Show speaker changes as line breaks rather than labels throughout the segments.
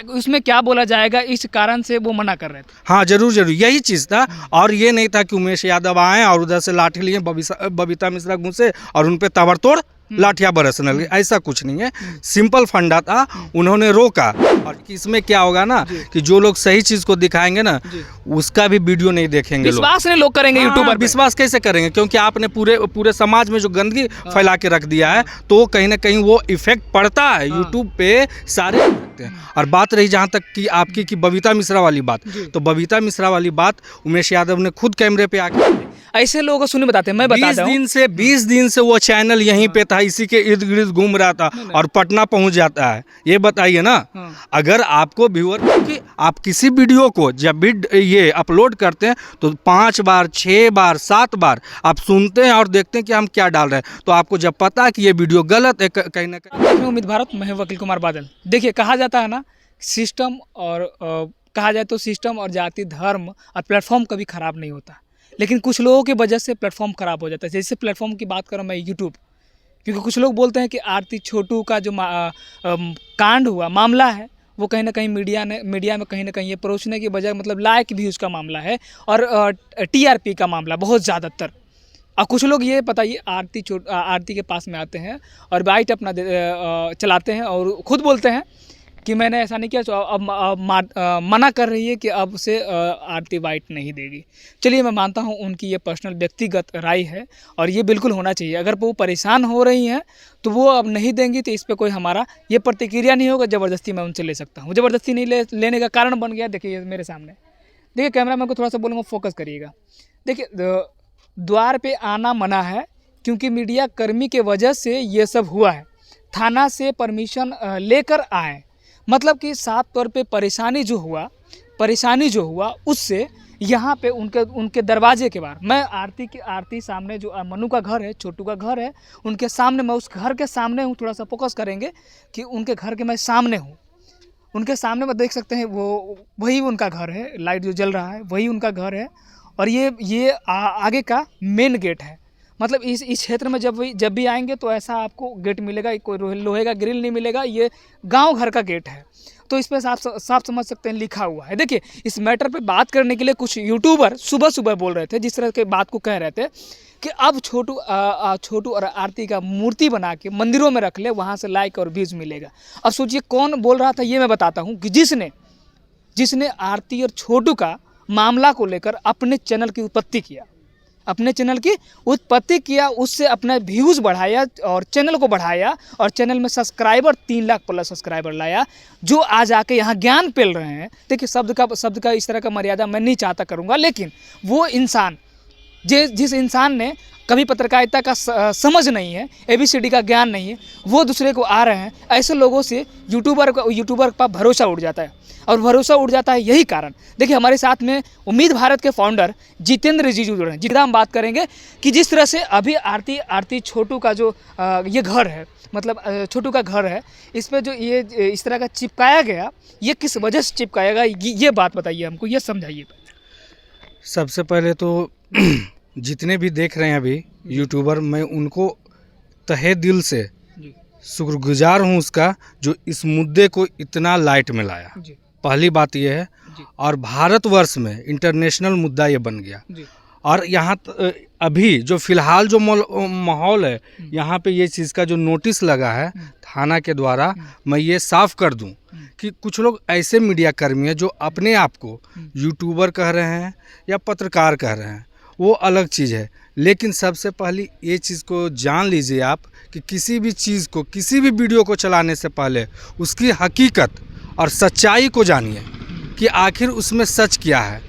उसमें क्या बोला जाएगा, इस कारण से वो मना कर रहे थे।
हाँ जरूर जरूर, यही चीज़ था। और ये नहीं था कि उमेश यादव आए और उधर से लाठी लिए बबीता मिश्रा घुसे और उन पे ताबड़तोड़ लाठियाँ बरसने लगी, ऐसा कुछ नहीं है। सिंपल फंडा था, उन्होंने रोका। और इसमें क्या होगा ना कि जो लोग सही चीज़ को दिखाएंगे ना, उसका भी वीडियो नहीं देखेंगे।
विश्वास नहीं लोग करेंगे यूट्यूबर,
विश्वास कैसे करेंगे? क्योंकि आपने पूरे समाज में जो गंदगी फैला के रख दिया है, तो कहीं ना कहीं वो इफेक्ट पड़ता है यूट्यूब पे सारे। और बात रही जहाँ तक कि आपकी कि बबीता मिश्रा वाली बात, तो बबीता मिश्रा वाली बात उमेश यादव ने खुद कैमरे पे आके,
ऐसे लोगों को सुनिए बताते हैं, मैं बताता हूँ।
20 दिन से वो चैनल यहीं पे था, इसी के इर्द गिर्द घूम रहा था और पटना पहुंच जाता है। ये बताइए ना, अगर आपको व्यूअर, कि आप किसी वीडियो को जब भी ये अपलोड करते हैं तो 5 बार 6 बार 7 बार आप सुनते हैं और देखते हैं कि हम क्या डाल रहे हैं, तो आपको जब पता है कि ये वीडियो गलत है, कहीं ना कहीं।
उम्मीद भारत, मैं वकील कुमार बादल। देखिए, कहा जाता है ना, सिस्टम और कहा जाए तो सिस्टम और जाति, धर्म और प्लेटफॉर्म कभी खराब नहीं होता, लेकिन कुछ लोगों की वजह से प्लेटफॉर्म खराब हो जाता है। जैसे प्लेटफॉर्म की बात करूँ मैं, यूट्यूब, क्योंकि कुछ लोग बोलते हैं कि आरती छोटू का जो कांड हुआ, मामला है, वो कहीं ना कहीं मीडिया में कहीं ना कहीं ये परोसने की बजाय मतलब लाइक व्यूज़ का मामला है और टीआरपी का मामला बहुत ज़्यादातर। और कुछ लोग ये बताइए, आरती के पास में आते हैं और बाइट अपना चलाते हैं और खुद बोलते हैं कि मैंने ऐसा नहीं किया, तो अब मना कर रही है कि अब से आरती वाइट नहीं देगी। चलिए, मैं मानता हूँ उनकी ये पर्सनल व्यक्तिगत राय है और ये बिल्कुल होना चाहिए। अगर वो परेशान हो रही हैं तो वो अब नहीं देंगी, तो इस पर कोई हमारा ये प्रतिक्रिया नहीं होगा। ज़बरदस्ती मैं उनसे ले सकता हूँ, ज़बरदस्ती नहीं लेने का कारण बन गया। देखिए मेरे सामने, देखिए कैमरा मैन को थोड़ा सा बोलूँगा, फोकस करिएगा। देखिए, द्वार पे आना मना है, क्योंकि मीडिया कर्मी के वजह से ये सब हुआ है। थाना से परमिशन लेकर आए, मतलब कि साफ तौर पे परेशानी जो हुआ उससे यहाँ पे उनके दरवाजे के बाहर, मैं आरती सामने जो मनु का घर है, छोटू का घर है, उनके सामने, मैं उस घर के सामने हूँ। थोड़ा सा फोकस करेंगे कि उनके घर के मैं सामने हूँ, उनके सामने में देख सकते हैं, वही उनका घर है, लाइट जो जल रहा है वही उनका घर है। और ये आगे का मेन गेट है। मतलब इस क्षेत्र में जब भी आएंगे तो ऐसा आपको गेट मिलेगा, कोई लोहे का ग्रिल नहीं मिलेगा, ये गांव घर का गेट है। तो इस पर साफ समझ सकते हैं, लिखा हुआ है। देखिए, इस मैटर पे बात करने के लिए कुछ यूट्यूबर सुबह बोल रहे थे, जिस तरह के बात को कह रहे थे कि अब छोटू और आरती का मूर्ति बना के मंदिरों में रख ले, वहाँ से लाइक और व्यूज़ मिलेगा। अब सोचिए कौन बोल रहा था, ये मैं बताता हूँ कि जिसने आरती और छोटू का मामला को लेकर अपने चैनल की उत्पत्ति किया, उससे अपना व्यूज़ बढ़ाया और चैनल को बढ़ाया और चैनल में सब्सक्राइबर 3 लाख प्लस सब्सक्राइबर लाया, जो आज आके यहाँ ज्ञान पेल रहे हैं। देखिए, शब्द का इस तरह का मर्यादा मैं नहीं चाहता करूँगा, लेकिन वो इंसान जिस इंसान ने कभी पत्रकारिता का समझ नहीं है, ABCD का ज्ञान नहीं है, वो दूसरे को आ रहे हैं। ऐसे लोगों से यूट्यूबर का भरोसा उड़ जाता है, और भरोसा उड़ जाता है यही कारण। देखिए, हमारे साथ में उम्मीद भारत के फाउंडर जितेंद्र रिजिजू जुड़े हैं, जिनका हम बात करेंगे कि जिस तरह से अभी आरती छोटू का जो ये घर है, मतलब छोटू का घर है, इस पर जो ये इस तरह का चिपकाया गया, ये किस वजह से चिपकाया गया, ये बात बताइए हमको, ये समझाइए।
सबसे पहले तो जितने भी देख रहे हैं अभी यूट्यूबर, मैं उनको तहे दिल से शुक्रगुजार हूँ उसका, जो इस मुद्दे को इतना लाइट में लाया। पहली बात यह है, और भारतवर्ष में इंटरनेशनल मुद्दा ये बन गया। और यहाँ अभी जो फिलहाल जो माहौल है, यहाँ पे ये चीज़ का जो नोटिस लगा है थाना के द्वारा, मैं ये साफ कर दूं कि कुछ लोग ऐसे मीडिया कर्मी हैं जो अपने आप को यूट्यूबर कह रहे हैं या पत्रकार कह रहे हैं, वो अलग चीज़ है। लेकिन सबसे पहले ये चीज़ को जान लीजिए आप कि किसी भी चीज़ को, किसी भी वीडियो को चलाने से पहले उसकी हकीकत और सच्चाई को जानिए कि आखिर उसमें सच क्या है।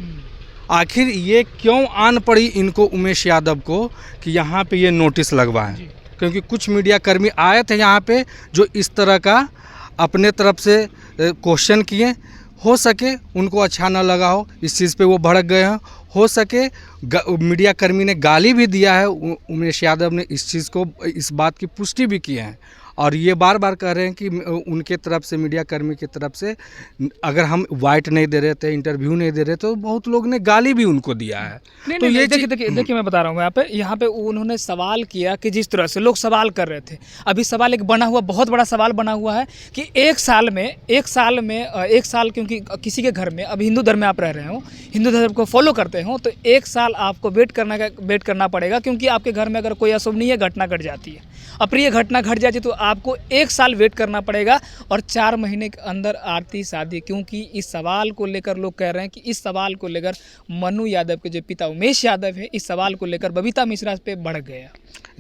आखिर ये क्यों आन पड़ी इनको, उमेश यादव को, कि यहाँ पे ये नोटिस लगवाएं। क्योंकि कुछ मीडिया कर्मी आए थे यहाँ पे जो इस तरह का अपने तरफ से क्वेश्चन किए, हो सके उनको अच्छा ना लगा हो, इस चीज़ पे वो भड़क गए हैं। हो सके मीडिया कर्मी ने गाली भी दिया है, उमेश यादव ने इस चीज़ को, इस बात की पुष्टि भी की है। और ये बार बार कह रहे हैं कि उनके तरफ से, मीडिया कर्मी की तरफ से, अगर हम वाइट नहीं दे रहे थे, इंटरव्यू नहीं दे रहे, तो बहुत लोग ने गाली भी उनको दिया है।
नहीं,
तो
नहीं,
ये
देखिए मैं बता रहा हूँ यहाँ पे उन्होंने सवाल किया कि जिस तरह से लोग सवाल कर रहे थे, अभी सवाल एक बना हुआ, बहुत बड़ा सवाल बना हुआ है कि एक साल क्योंकि किसी के घर में, अब हिंदू धर्म में आप रह रहे हो, हिंदू धर्म को फॉलो करते हो, तो एक साल आपको वेट करना पड़ेगा, क्योंकि आपके घर में अगर कोई अशोभनीय घटना घट जाती है, अप्रिय घटना घट जाती है, तो आपको एक साल वेट करना पड़ेगा और 4 महीने के अंदर आरती शादी। क्योंकि इस सवाल को लेकर लोग कह रहे हैं कि इस सवाल को लेकर मनु यादव के जो पिता उमेश यादव है, इस सवाल को लेकर बबीता मिश्रा पे बढ़ गया।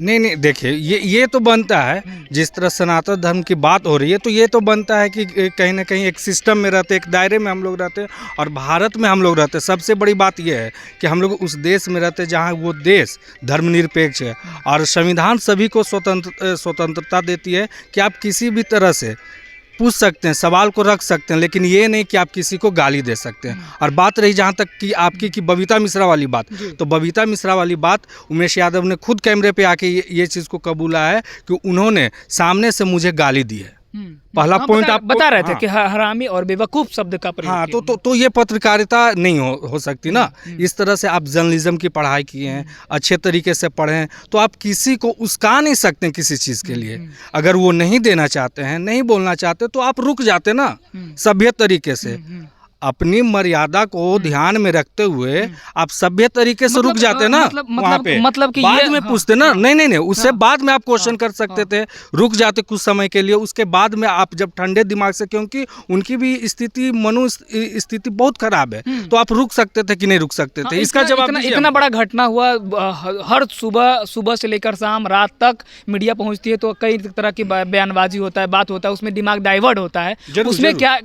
नहीं, देखिए ये तो बनता है, जिस तरह सनातन धर्म की बात हो रही है, तो ये तो बनता है कि कहीं ना कहीं एक सिस्टम में रहते, एक दायरे में हम लोग रहते हैं और भारत में हम लोग रहते हैं। सबसे बड़ी बात ये है कि हम लोग उस देश में रहते हैं जहाँ वो देश धर्मनिरपेक्ष है और संविधान सभी को स्वतंत्रता देती है कि आप किसी भी तरह से पूछ सकते हैं, सवाल को रख सकते हैं, लेकिन ये नहीं कि आप किसी को गाली दे सकते हैं। और बात रही जहाँ तक कि आपकी कि बबीता मिश्रा वाली बात, तो बबीता मिश्रा वाली बात उमेश यादव ने खुद कैमरे पे आके ये चीज़ को कबूला है कि उन्होंने सामने से मुझे गाली दी है। पहला पॉइंट आप
बता रहे थे कि हरामी और बेवकूफ़ शब्द का प्रयोग।
हाँ, तो ये पत्रकारिता नहीं हो सकती ना। इस तरह से आप जर्नलिज्म की पढ़ाई किए हैं, अच्छे तरीके से पढ़े हैं, तो आप किसी को उस्का नहीं सकते किसी चीज़ के लिए। अगर वो नहीं देना चाहते हैं, नहीं बोलना चाहते, तो आप रुक जाते ना सभ्य तरीके से। अपनी मर्यादा को ध्यान में रखते हुए आप सभ्य तरीके से रुक जाते ना वहाँ पे,
मतलब कि
बाद में पूछते ना। नहीं, उससे बाद में आप क्वेश्चन कर सकते थे, रुक जाते कुछ समय के लिए, उसके बाद में आप जब ठंडे दिमाग से, क्योंकि उनकी भी स्थिति, मनु स्थिति बहुत खराब है, तो आप रुक सकते थे कि नहीं रुक सकते थे? इसका जवाब
इतना बड़ा घटना हुआ, हर सुबह से लेकर शाम रात तक मीडिया पहुंचती है, तो कई तरह की बयानबाजी होता है, बात होता है, उसमें दिमाग डाइवर्ट होता है।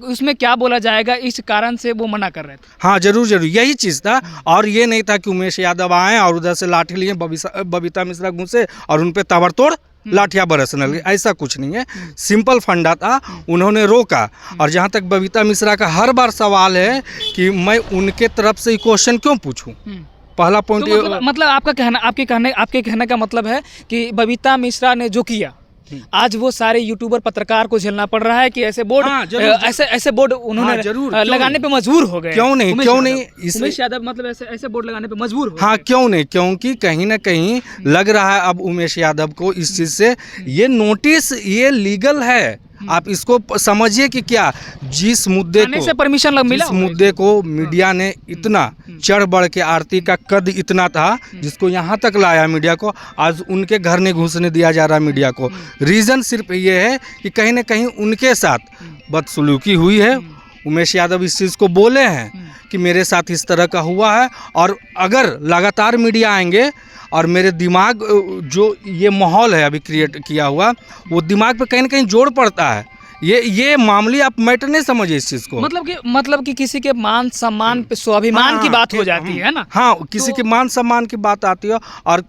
उसमें क्या बोला जाएगा, इस कारण से वो मना कर रहे थे।
हाँ, जरूर यही चीज था। और ये नहीं था कि उमेश यादव आए और उधर से लाठी लिए, बबीता मिश्रा घुसे और उन पे ताबड़तोड़ लाठियां बरसने लगी, ऐसा कुछ नहीं है। सिंपल फंडा था, उन्होंने रोका। और जहाँ तक बबीता मिश्रा का हर बार सवाल है कि मैं उनके तरफ से क्वेश्चन क्यों पूछूं, पहला पॉइंट
तो मतलब आपके कहने का मतलब है कि बबीता मिश्रा ने जो किया, आज वो सारे यूट्यूबर पत्रकार को झेलना पड़ रहा है कि ऐसे बोर्ड, ऐसे बोर्ड उन्होंने लगाने पे मजबूर हो गए।
क्यों नहीं
उमेश यादव मतलब ऐसे बोर्ड लगाने पे मजबूर हो।
हाँ, क्यों नहीं, क्योंकि कहीं ना कहीं लग रहा है अब उमेश यादव को इस चीज से, ये नोटिस ये लीगल है। आप इसको समझिए कि क्या जिस मुद्दे को
से परमिशन मिला,
जिस मुद्दे को मीडिया ने इतना चढ़ बढ़ के, आरती का कद इतना था जिसको यहाँ तक लाया मीडिया को, आज उनके घर नहीं घुसने दिया जा रहा मीडिया को। रीज़न सिर्फ ये है कि कहीं ना कहीं उनके साथ बदसलूकी हुई है। उमेश यादव इस चीज़ को बोले हैं कि मेरे साथ इस तरह का हुआ है, और अगर लगातार मीडिया आएंगे और मेरे दिमाग जो ये माहौल है अभी क्रिएट किया हुआ, वो दिमाग पे कहीं ना कहीं जोड़ पड़ता है। ये मामूली आप मैटर नहीं समझिए इस चीज़ को।
मतलब कि किसी के मान सम्मान पे, स्वाभिमान की बात हो जाती है ना।
हाँ, किसी के मान सम्मान की बात आती है, और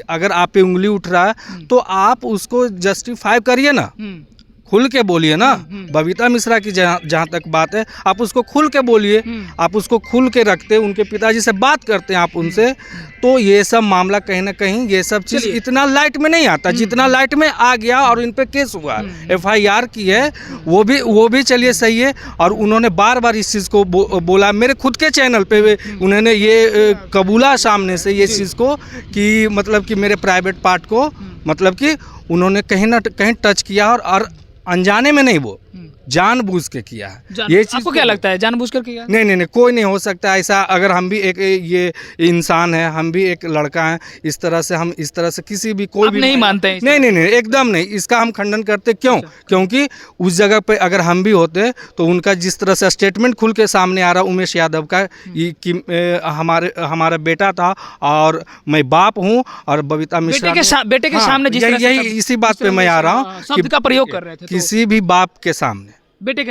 अगर आप पे उंगली उठ रहा है तो आप उसको जस्टिफाई करिए ना, खुल के बोलिए ना। बबीता मिश्रा की जहाँ तक बात है, आप उसको खुल के बोलिए, आप उसको खुल के रखते, उनके पिताजी से बात करते हैं आप उनसे, तो ये सब मामला कहीं ना कहीं, ये सब चीज़ इतना लाइट में नहीं आता जितना लाइट में आ गया। और इन पे केस हुआ, FIR की है, वो भी चलिए सही है। और उन्होंने बार बार इस चीज़ को बोला, मेरे खुद के चैनल पे उन्होंने ये कबूला सामने से ये चीज़ को, कि मतलब कि मेरे प्राइवेट पार्ट को, मतलब कि उन्होंने कहीं ना कहीं टच किया, और अनजाने में नहीं, वो जानबूझ के किया है। ये चीज़
आपको क्या लगता है, जानबूझ कर किया?
नहीं, कोई नहीं हो सकता ऐसा। अगर हम भी एक ये इंसान है, हम भी एक लड़का है, इस तरह से किसी भी कोई भी
नहीं मानते हैं?
नहीं, एकदम नहीं, इसका हम खंडन करते। क्यों? क्योंकि उस जगह पे अगर हम भी होते तो उनका जिस तरह से स्टेटमेंट खुल के सामने आ रहा उमेश यादव का, कि हमारा बेटा था और मैं बाप हूँ, और बबीता मिश्रा
बेटे के सामने,
यही इसी बात पे मैं आ रहा हूँ,
शब्द का प्रयोग कर रहे थे।
किसी भी बाप के सामने, बेटे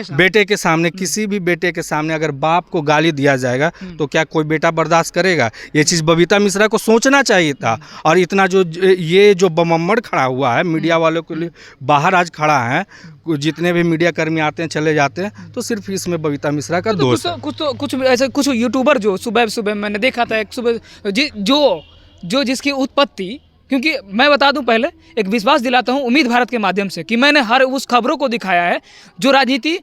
के सामने, किसी भी बेटे के सामने अगर बाप को गाली दिया जाएगा तो क्या कोई बेटा बर्दाश्त करेगा? ये चीज़ बबीता मिश्रा को सोचना चाहिए था। और इतना जो बमम्मड़ खड़ा हुआ है मीडिया वालों के लिए, बाहर आज खड़ा है, जितने भी मीडिया कर्मी आते हैं चले जाते हैं, तो सिर्फ इसमें बबीता मिश्रा का दोष है।
कुछ यूट्यूबर जो सुबह मैंने देखा था, एक सुबह जो जिसकी उत्पत्ति क्योंकि मैं बता दूं, पहले एक विश्वास दिलाता हूं उम्मीद भारत के माध्यम से कि मैंने हर उस खबरों को दिखाया है जो राजनीति,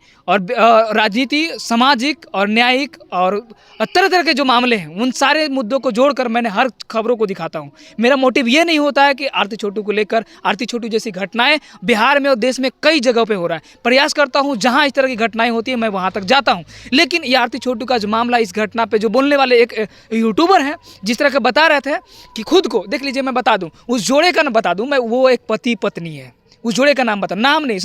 सामाजिक और न्यायिक और तरह तरह के जो मामले हैं उन सारे मुद्दों को जोड़कर मैंने हर खबरों को दिखाता हूं। मेरा मोटिव ये नहीं होता है कि आरती छोटू को लेकर, आरती छोटू जैसी घटनाएं बिहार में और देश में कई जगहों पे हो रहा है। प्रयास करता हूं जहां इस तरह की घटनाएं होती है मैं वहां तक जाता हूं। लेकिन ये आरती छोटू का जो मामला, इस घटना पे जो बोलने वाले एक यूट्यूबर हैं, जिस तरह का बता रहे थे कि खुद को देख लीजिए, मैं बता दूं उस जोड़े का बता दूं मैं, वो एक पति पत्नी है। उस जोड़े का नाम नाम नहीं,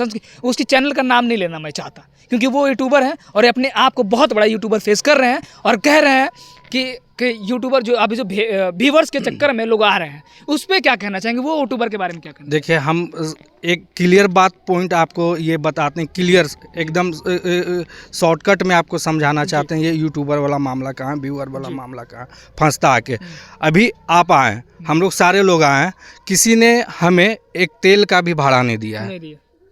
उसकी चैनल का नाम नहीं लेना मैं चाहता, क्योंकि वो यूट्यूबर हैं और अपने आप को बहुत बड़ा यूट्यूबर फेस कर रहे हैं और कह रहे हैं कि यूट्यूबर जो अभी जो व्यूवर्स के चक्कर में लोग आ रहे हैं, उस पर क्या कहना चाहेंगे? वो यूट्यूबर के बारे में क्या कहना?
देखिए, हम एक क्लियर बात पॉइंट आपको ये बताते हैं, क्लियर एकदम शॉर्टकट में आपको समझाना चाहते हैं ये यूट्यूबर वाला मामला कहाँ, व्यूअर वाला मामला कहाँ फंसता आके। अभी आप आए, हम लोग सारे लोग आए, किसी ने हमें एक तेल का भी भाड़ा नहीं दिया है,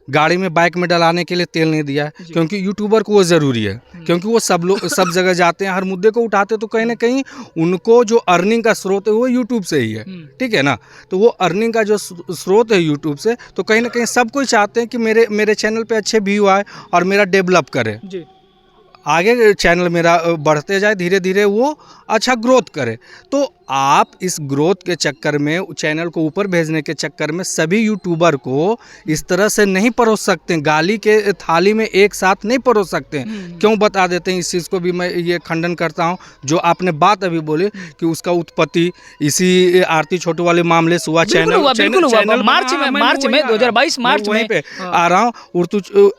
गाड़ी में बाइक में डलाने के लिए तेल नहीं दिया है, क्योंकि यूट्यूबर को वो ज़रूरी है, क्योंकि वो सब जगह जाते हैं, हर मुद्दे को उठाते, तो कहीं ना कहीं उनको जो अर्निंग का स्रोत है वो यूट्यूब से ही है, ठीक है ना। तो वो अर्निंग का जो स्रोत है यूट्यूब से, तो कहीं ना कहीं सब कोई चाहते हैं कि मेरे चैनल पे अच्छे व्यू आए और मेरा डेवलप करे, आगे चैनल मेरा बढ़ते जाए, धीरे धीरे वो अच्छा ग्रोथ करे। तो आप इस ग्रोथ के चक्कर में, चैनल को ऊपर भेजने के चक्कर में सभी यूट्यूबर को इस तरह से नहीं परोस सकते, गाली के थाली में एक साथ नहीं परोस सकते। क्यों बता देते हैं, इस चीज़ को भी मैं ये खंडन करता हूँ। जो आपने बात अभी बोली कि उसका उत्पत्ति इसी आरती छोटू वाले मामले से हुआ, चैनल
मार्च में 2022 मार्च में
पे आ रहा हूँ,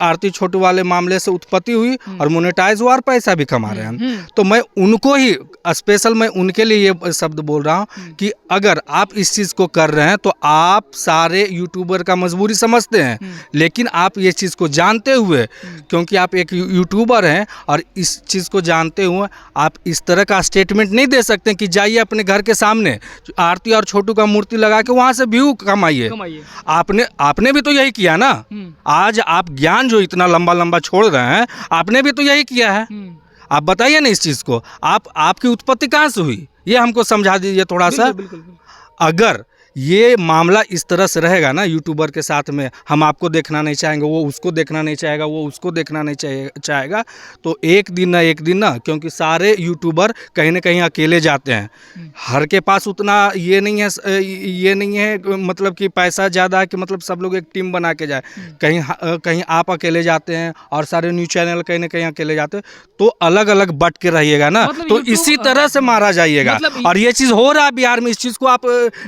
आरती छोटू वाले मामले से उत्पत्ति हुई और मोनेटाइज हुआ और पैसा भी कमा रहे हैं। तो मैं उनको ही स्पेशल, मैं उनके लिए ये शब्द बोल रहा हूँ कि अगर आप इस चीज़ को कर रहे हैं तो आप सारे यूट्यूबर का मजबूरी समझते हैं, लेकिन आप ये चीज़ को जानते हुए, क्योंकि आप एक यूट्यूबर हैं और इस चीज़ को जानते हुए आप इस तरह का स्टेटमेंट नहीं दे सकते कि जाइए अपने घर के सामने आरती और छोटू का मूर्ति लगा के वहाँ से व्यू कमाइए। आपने भी तो यही किया ना। आज आप ज्ञान जो इतना लंबा लंबा छोड़ रहे हैं, आपने भी तो यही किया है। आप बताइए ना इस चीज़ को, आपकी उत्पत्ति कहाँ से हुई, ये हमको समझा दीजिए थोड़ा सा। अगर ये मामला इस तरह से रहेगा ना यूट्यूबर के साथ में, हम आपको देखना नहीं चाहेंगे, वो उसको देखना नहीं चाहेगा, वो उसको देखना नहीं चाहेगा, तो एक दिन ना, क्योंकि सारे यूट्यूबर कहीं ना कहीं अकेले जाते हैं, हर के पास उतना ये नहीं है मतलब कि पैसा ज़्यादा है कि मतलब सब लोग एक टीम बना के जाए। कहीं आप अकेले जाते हैं और सारे न्यूज़ चैनल कहीं ना कहीं अकेले जाते हैं, तो अलग अलग बट के रहिएगा ना, तो इसी तरह से मारा जाइएगा। और ये चीज़ हो रहा है बिहार में, इस चीज़ को आप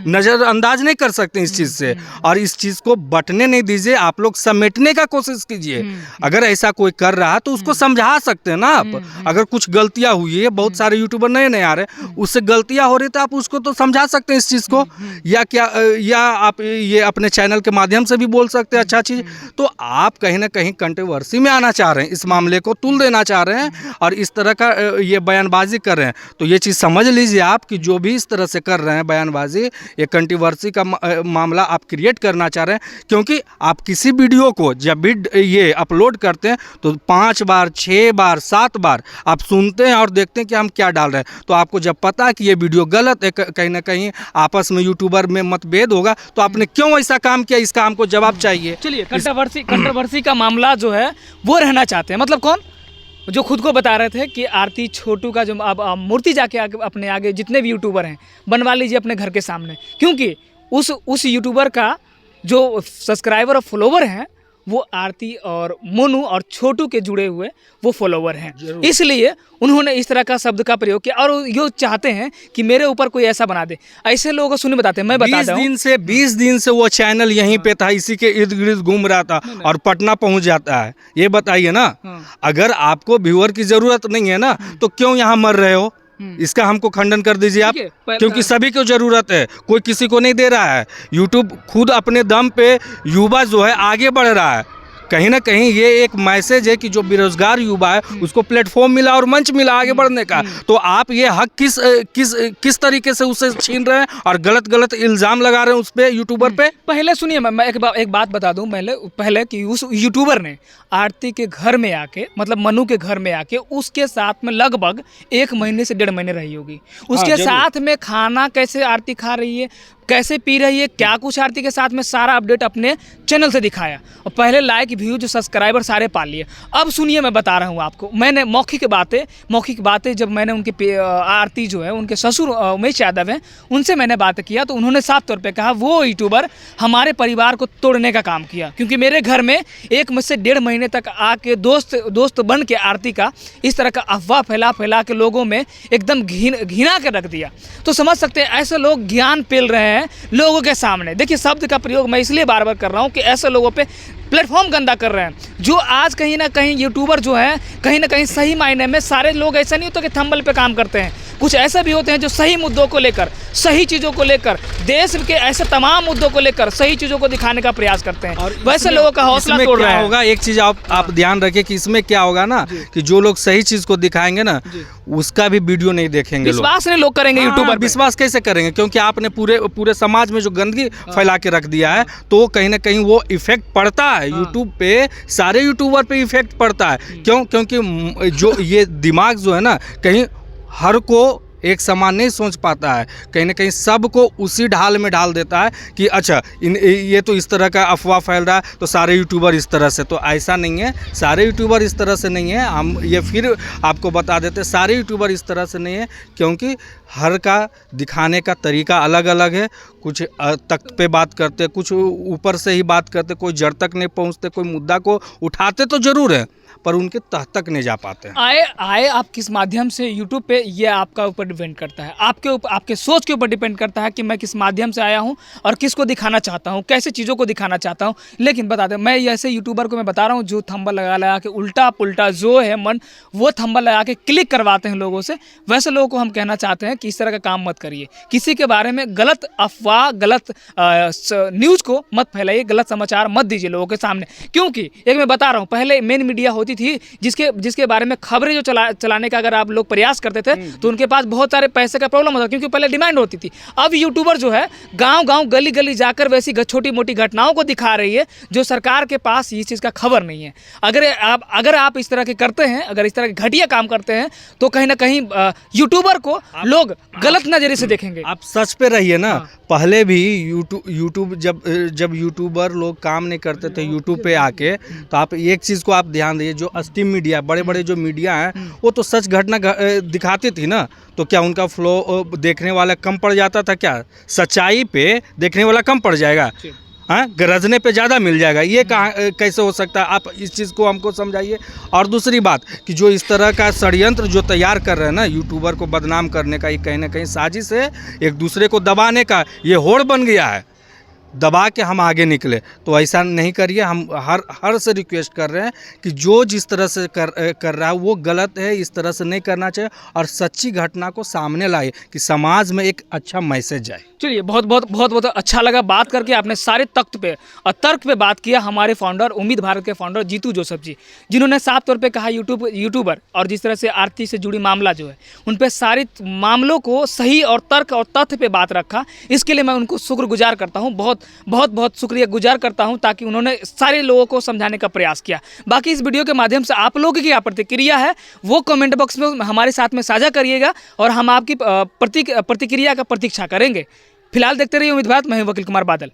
नज़र अंदाज नहीं कर सकते इस चीज़ से, और इस चीज़ को बटने नहीं दीजिए, आप लोग समेटने का कोशिश कीजिए। अगर ऐसा कोई कर रहा है तो उसको समझा सकते हैं ना आप। अगर कुछ गलतियां हुई है, बहुत सारे यूट्यूबर नए आ रहे, उससे गलतियां हो रही तो आप उसको तो समझा सकते हैं इस चीज़ को, या आप ये अपने चैनल के माध्यम से भी बोल सकते हैं अच्छा चीज़। तो आप कहीं ना कहीं कंट्रोवर्सी में आना चाह रहे हैं, इस मामले को तुल देना चाह रहे हैं और इस तरह का ये बयानबाजी कर रहे हैं। तो ये चीज़ समझ लीजिए आप कि जो भी इस तरह से कर रहे हैं बयानबाजी, ये कंट्रोवर्सी का मामला आप क्रिएट करना चाह रहे हैं। क्योंकि आप किसी वीडियो को जब भी ये अपलोड करते हैं तो 5 बार 6 बार 7 बार आप सुनते हैं और देखते हैं कि हम क्या डाल रहे हैं। तो आपको जब पता है कि ये वीडियो गलत है, कहीं ना कहीं आपस में यूट्यूबर में मतभेद होगा, तो आपने क्यों ऐसा काम किया, इसका हमको जवाब चाहिए।
चलिए, कंट्रोवर्सी का मामला जो है वो रहना चाहते हैं, मतलब कौन, जो खुद को बता रहे थे कि आरती छोटू का जो अब मूर्ति जाके अपने आगे जितने भी यूट्यूबर हैं बनवा लीजिए अपने घर के सामने, क्योंकि उस यूट्यूबर का जो सब्सक्राइबर और फॉलोवर हैं वो आरती और मोनू और छोटू के जुड़े हुए वो फॉलोवर हैं, इसलिए उन्होंने इस तरह का शब्द का प्रयोग किया और ये चाहते हैं कि मेरे ऊपर कोई ऐसा बना दे। ऐसे लोगों को सुनिए बताते हैं, मैं बता दूं
20 दिन से वो चैनल यहीं पे था, इसी के इर्द गिर्द घूम रहा था और पटना पहुंच जाता है। ये बताइए ना, अगर आपको व्यूअर की जरूरत नहीं है ना तो क्यों यहाँ मर रहे हो, इसका हमको खंडन कर दीजिए आप। क्योंकि सभी को जरूरत है, कोई किसी को नहीं दे रहा है। यूट्यूब खुद अपने दम पे युवा जो है आगे बढ़ रहा है। कहीं ना कहीं ये एक मैसेज है कि जो बेरोजगार युवा है उसको प्लेटफॉर्म मिला और मंच मिला आगे बढ़ने का। तो आप ये हक किस तरीके से उससे छीन रहे हैं और गलत इल्ज़ाम लगा रहे हैं उस पे, यूट्यूबर पे।
पहले सुनिए, मैं एक बात बता दूं पहले कि उस यूट्यूबर ने आरती के घर में आके, मतलब मनु के घर में आके उसके साथ में लगभग 1 महीने से 1.5 महीने रही होगी। उसके साथ में खाना कैसे आरती खा रही है, कैसे पी रही है, क्या कुछ आरती के साथ में, सारा अपडेट अपने चैनल से दिखाया। और पहले लाइक व्यू जो सब्सक्राइबर सारे पा लिए। अब सुनिए मैं बता रहा हूँ आपको, मैंने मौखिक बातें जब मैंने उनके आरती जो है उनके ससुर उमेश यादव हैं उनसे मैंने बात किया, तो उन्होंने साफ तौर पे कहा वो यूट्यूबर हमारे परिवार को तोड़ने का काम किया, क्योंकि मेरे घर में एक मुझसे 1.5 महीने तक आके दोस्त बन के आरती का इस तरह का अफवाह फैला के लोगों में एकदम घिना के रख दिया। तो समझ सकते हैं ऐसे लोग ज्ञान पेल रहे हैं लोगों के सामने। देखिए शब्द का प्रयोग मैं इसलिए बार बार कर रहा हूँ कि ऐसे लोगों पे प्लेटफॉर्म गंदा कर रहे हैं, जो आज कहीं ना कहीं यूट्यूबर जो है कहीं ना कहीं सही मायने में, सारे लोग ऐसा नहीं होता कि थंबल पे काम करते हैं, कुछ ऐसे भी होते हैं जो सही मुद्दों को लेकर, सही चीज़ों को लेकर, देश के ऐसे तमाम मुद्दों को लेकर सही चीज़ों को दिखाने का प्रयास करते हैं। और वैसे लोगों का हौसला तोड़ रहा होगा।
एक चीज़ आप ध्यान रखिए कि इसमें क्या होगा ना कि जो लोग सही चीज़ को दिखाएंगे ना उसका भी वीडियो नहीं देखेंगे,
विश्वास नहीं लोग करेंगे यूट्यूबर।
विश्वास कैसे करेंगे? क्योंकि आपने पूरे समाज में जो गंदगी फैला के रख दिया है, तो कहीं ना कहीं वो इफेक्ट पड़ता है यूट्यूब पे, सारे यूट्यूबर पे इफेक्ट पड़ता है। क्यों? क्योंकि जो ये दिमाग जो है ना कहीं हर को एक समान नहीं सोच पाता है, कहीं ना कहीं सबको उसी ढाल में डाल देता है कि अच्छा ये तो इस तरह का अफवाह फैल रहा है तो सारे यूट्यूबर इस तरह से। तो ऐसा नहीं है, सारे यूट्यूबर इस तरह से नहीं है। हम ये फिर आपको बता देते हैं, सारे यूट्यूबर इस तरह से नहीं है, क्योंकि हर का दिखाने का तरीका अलग अलग है। कुछ तख्त पे बात करते, कुछ ऊपर से ही बात करते, कोई जड़ तक नहीं पहुँचते, कोई मुद्दा को उठाते तो ज़रूर है पर उनके तह तक नहीं जा पाते हैं।
आए आप किस माध्यम से यूट्यूब पे, ये आपका ऊपर डिपेंड करता है, आपके सोच के ऊपर डिपेंड करता है कि मैं किस माध्यम से आया हूँ और किसको दिखाना चाहता हूँ, कैसे चीज़ों को दिखाना चाहता हूँ। लेकिन बता दें, मैं ऐसे यूट्यूबर को मैं बता रहा हूँ जो थंबल लगा के उल्टा पुल्टा जो है मन वो थंबल लगा के क्लिक करवाते हैं लोगों से, वैसे लोगों को हम कहना चाहते हैं कि इस तरह का काम मत करिए। किसी के बारे में गलत अफवाह, गलत न्यूज़ को मत फैलाइए, गलत समाचार मत दीजिए लोगों के सामने। क्योंकि एक मैं बता रहा हूँ, पहले मेन मीडिया होती थी जिसके बारे में खबरें जो चलाने का अगर आप लोग प्रयास करते थे तो उनके पास बहुत सारे पैसे का प्रॉब्लम होता, क्योंकि पहले डिमांड होती थी। अब यूट्यूबर जो है गांव-गांव गली-गली जाकर वैसी छोटी मोटी घटनाओं को दिखा रही है जो सरकार के पास इस चीज़ का खबर नहीं है। अगर आप इस तरह के करते हैं, अगर इस तरह के घटिया काम करते हैं तो कहीं ना कहीं यूट्यूबर को लोग गलत नज़रिए से देखेंगे।
आप सच पे रहिए ना। पहले भी यूट्यूब जब यूट्यूबर लोग काम नहीं करते थे यूट्यूब पे आके, तो आप एक चीज़ को आप ध्यान दीजिए, जो स्ट्रीम मीडिया, बड़े बड़े जो मीडिया हैं वो तो सच घटना दिखाती थी ना, तो क्या उनका फ्लो देखने वाला कम पड़ जाता था? क्या सच्चाई पे देखने वाला कम पड़ जाएगा? हाँ, गरजने पे ज़्यादा मिल जाएगा? ये कैसे हो सकता है? आप इस चीज़ को हमको समझाइए। और दूसरी बात कि जो इस तरह का षड्यंत्र जो तैयार कर रहे हैं ना यूट्यूबर को बदनाम करने का, ये कहीं ना कहीं साजिश है, एक दूसरे को दबाने का ये होड़ बन गया है, दबा के हम आगे निकले। तो ऐसा नहीं करिए। हम हर से रिक्वेस्ट कर रहे हैं कि जो जिस तरह से कर रहा है वो गलत है, इस तरह से नहीं करना चाहिए, और सच्ची घटना को सामने लाए कि समाज में एक अच्छा मैसेज जाए।
चलिए, बहुत अच्छा लगा बात करके। आपने सारे तख्त पे और तर्क पे बात किया। हमारे फाउंडर, उम्मीद भारत के फाउंडर जीतू जोसेफ जी, जिन्होंने साफ तौर पे कहा यूट्यूबर और जिस तरह से आरती से जुड़ी मामला जो है उन पे सारे मामलों को सही और तर्क और तथ्य पे बात रखा। इसके लिए मैं उनको शुक्रगुजार करता हूँ, बहुत शुक्रिया गुजार करता हूँ, ताकि उन्होंने सारे लोगों को समझाने का प्रयास किया। बाकी इस वीडियो के माध्यम से आप लोगों की क्या प्रतिक्रिया है वो कमेंट बॉक्स में हमारे साथ में साझा करिएगा और हम आपकी प्रतिक्रिया का प्रतीक्षा करेंगे। फिलहाल देखते रहिए उम्मीद भारत। मैं हूं वकील कुमार बादल।